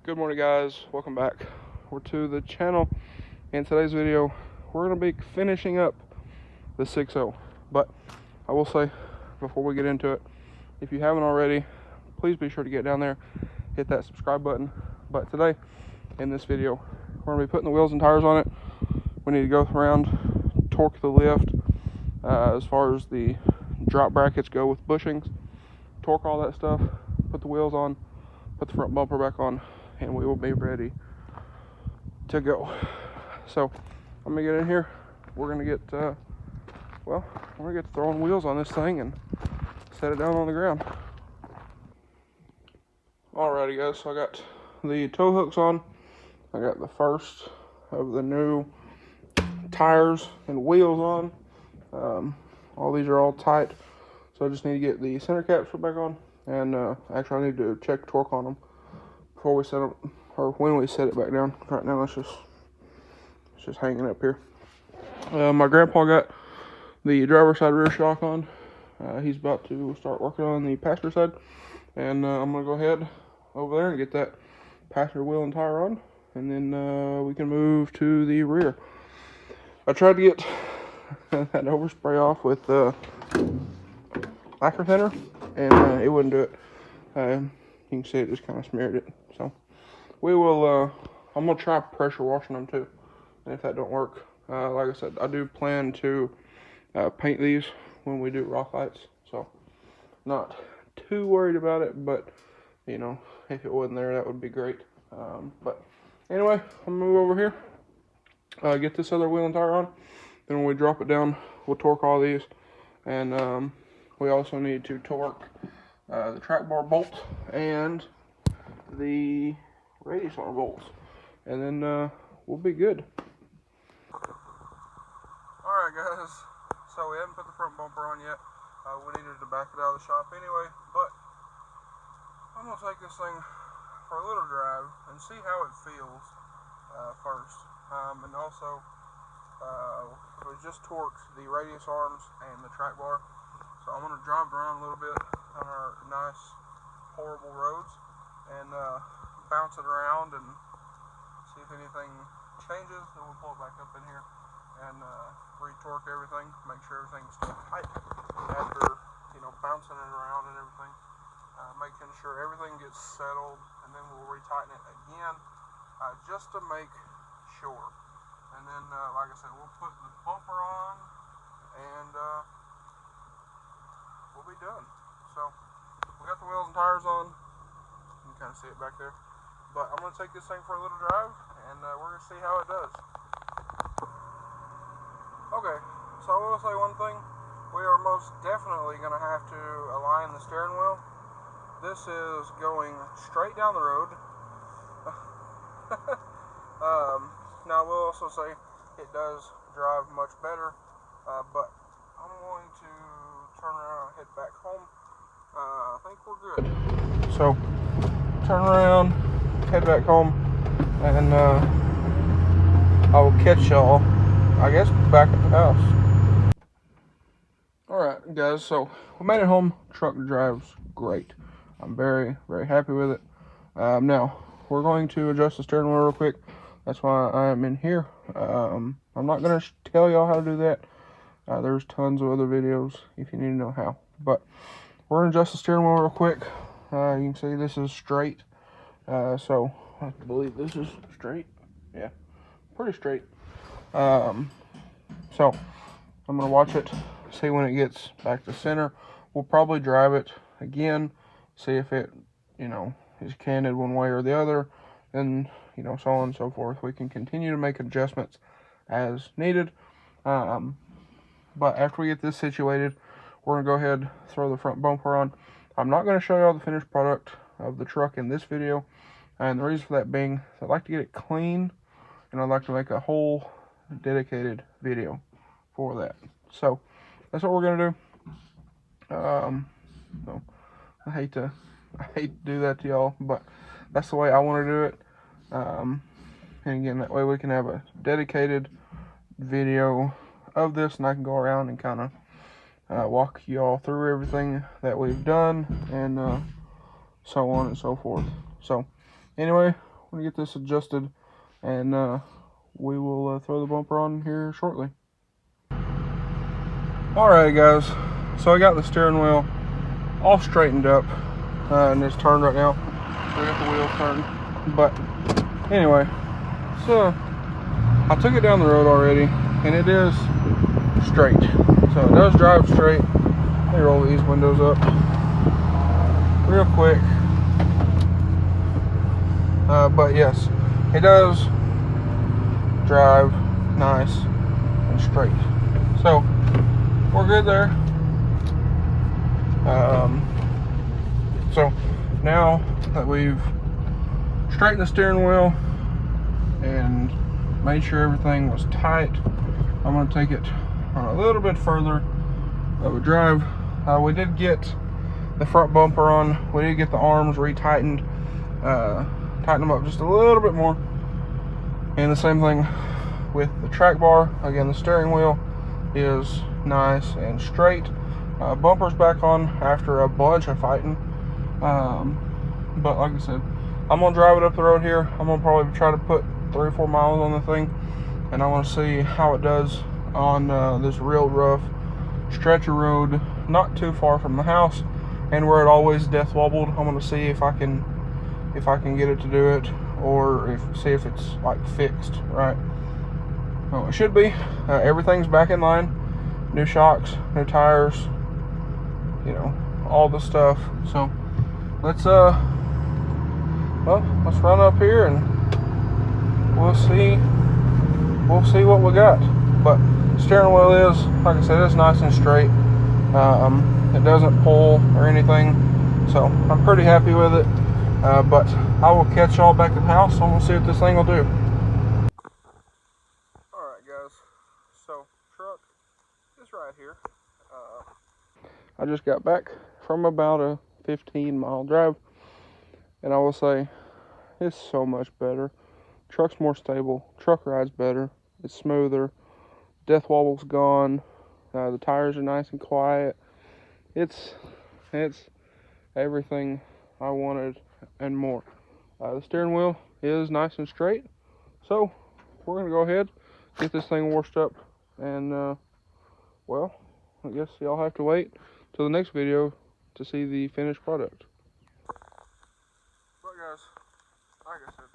Good morning, guys. Welcome back to the channel. In today's video, we're going to be finishing up the 6.0. But I will say, before we get into it, if you haven't already, please be sure to get down there, hit that subscribe button. But today, in this video, we're going to be putting the wheels and tires on it. We need to go around, torque the lift, as far as the drop brackets go with bushings, torque all that stuff, put the wheels on, put the front bumper back on, and we will be ready to go. So I'm gonna get in here. We're gonna get we're gonna get throwing wheels on this thing and set it down on the ground. Alrighty, guys, so I got the tow hooks on. I got the first of the new tires and wheels on. All these are all tight, so I just need to get the center caps put back on, and actually I need to check torque on them before we set them, or when we set it back down. Right now it's just hanging up here. My grandpa got the driver's side rear shock on. He's about to start working on the passenger side, and I'm gonna go ahead over there and get that passenger wheel and tire on, and then we can move to the rear. I tried to get that overspray off with lacquer thinner, and it wouldn't do it. You can see it just kind of smeared it. So we will, I'm going to try pressure washing them too. And if that don't work, like I said, I do plan to paint these when we do rock lights. So not too worried about it, but you know, if it wasn't there, that would be great. But anyway, I'll move over here, get this other wheel and tire on. Then when we drop it down, we'll torque all these. And we also need to torque the track bar bolt and the radius arm bolts, and then we'll be good. Alright, guys, so we haven't put the front bumper on yet. We needed to back it out of the shop anyway, but I'm going to take this thing for a little drive and see how it feels first. And also, we just torqued the radius arms and the track bar. So I'm going to drive around a little bit on our nice, horrible roads and bounce it around and see if anything changes. Then we'll pull it back up in here and re-torque everything, make sure everything's still tight after, you know, bouncing it around and everything. Making sure everything gets settled, and then we'll re-tighten it again just to make sure. And then, like I said, we'll put the bumper on and we'll be done. So we got the wheels and tires on. You can kind of see it back there. But I'm going to take this thing for a little drive, and we're going to see how it does. Okay, so I will say one thing. We are most definitely going to have to align the steering wheel. This is going straight down the road. Now I will also say it does drive much better, but I'm going to turn around and head back home. I think we're good. So, turn around, head back home, and I will catch y'all, I guess, back at the house. Alright, guys, so we made it home. Truck drives great. I'm very, very happy with it. Now, we're going to adjust the steering wheel real quick. That's why I am in here. I'm not going to tell y'all how to do that. There's tons of other videos if you need to know how. But we're going to adjust the steering wheel real quick. You can see this is straight. So I believe this is straight. Yeah, pretty straight. So I'm going to watch it, see when it gets back to center. We'll probably drive it again, see if it, you know, is canted one way or the other. And, you know, so on and so forth. We can continue to make adjustments as needed. But after we get this situated, we're going to go ahead, throw the front bumper on. I'm not going to show y'all the finished product of the truck in this video. And the reason for that being, I'd like to get it clean, and I'd like to make a whole dedicated video for that. So, that's what we're going to do. So, I hate to do that to y'all, but that's the way I want to do it. And again, that way we can have a dedicated video of this, and I can go around and kind of walk you all through everything that we've done, and so on and so forth. So anyway, I'm gonna get this adjusted, and we will throw the bumper on here shortly. Alright guys, so I got the steering wheel all straightened up, and it's turned right now. We got the wheel turned, but anyway, so I took it down the road already, and it is straight. So it does drive straight. Let me roll these windows up real quick. But yes, it does drive nice and straight. So we're good there. So now that we've straightened the steering wheel and made sure everything was tight, I'm going to take it a little bit further of a drive. We did get the front bumper on. We did get the arms retightened, tighten them up just a little bit more. And the same thing with the track bar. Again, the steering wheel is nice and straight. Bumper's back on after a bunch of fighting. But like I said, I'm gonna drive it up the road here. I'm gonna probably try to put 3 or 4 miles on the thing, and I want to see how it does on this real rough stretch of road, not too far from the house, and where it always death wobbled. I'm gonna see if I can get it to do it, or see if it's like fixed right. Well, it should be. Everything's back in line. New shocks, new tires, you know, all the stuff. So let's run up here and we'll see what we got. But steering wheel is, like I said, it's nice and straight. It doesn't pull or anything, so I'm pretty happy with it. But I will catch y'all back at the house, and we'll see what this thing will do. Alright guys, so truck is right here. I just got back from about a 15-mile drive, and I will say it's so much better. Truck's more stable, truck rides better, it's smoother, death wobble's gone, the tires are nice and quiet. It's everything I wanted and more. The steering wheel is nice and straight, so we're gonna go ahead, get this thing washed up, and well, I guess y'all have to wait till the next video to see the finished product. But guys, like I said,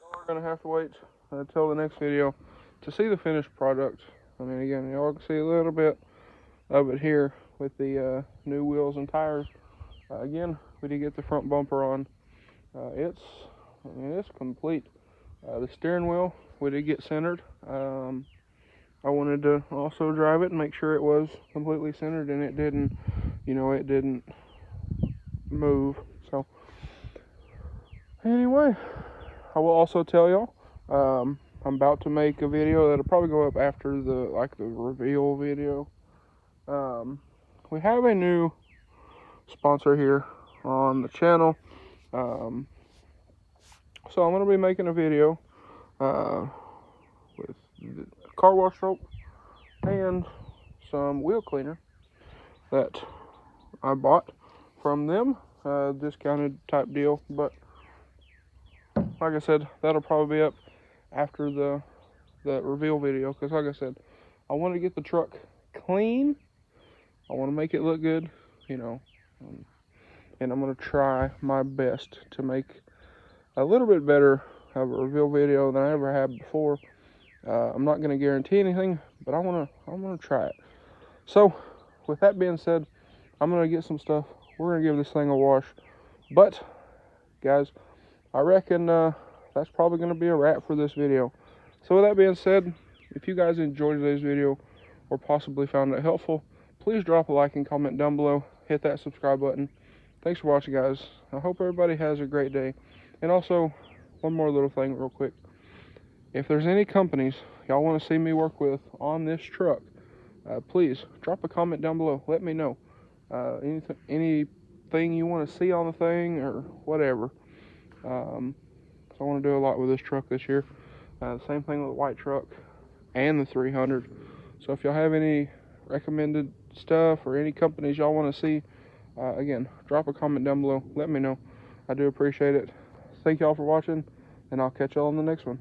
y'all are gonna have to wait until the next video to see the finished product. I mean, again, y'all can see a little bit of it here with the new wheels and tires. Again, we did get the front bumper on. It's complete. The steering wheel, we did get centered. I wanted to also drive it and make sure it was completely centered, and it didn't, it didn't move. So anyway, I will also tell y'all, I'm about to make a video that'll probably go up after the reveal video. We have a new sponsor here on the channel. So I'm going to be making a video with the car wash soap and some wheel cleaner that I bought from them, discounted type deal. But like I said, that'll probably be up after the reveal video, because like I said, I want to get the truck clean. I want to make it look good, and I'm going to try my best to make a little bit better of a reveal video than I ever have before. I'm not going to guarantee anything, but I want to try it. So with that being said, I'm going to get some stuff. We're going to give this thing a wash. But guys, I reckon that's probably going to be a wrap for this video. So with that being said, if you guys enjoyed today's video or possibly found it helpful, please drop a like and comment down below. Hit that subscribe button. Thanks for watching, guys. I hope everybody has a great day. And also, one more little thing real quick. If there's any companies y'all want to see me work with on this truck, please drop a comment down below. Let me know. Anything you want to see on the thing or whatever. So I want to do a lot with this truck this year. Same thing with the white truck and the 300. So if y'all have any recommended stuff or any companies y'all want to see, again, drop a comment down below. Let me know. I do appreciate it. Thank y'all for watching. and I'll catch y'all on the next one.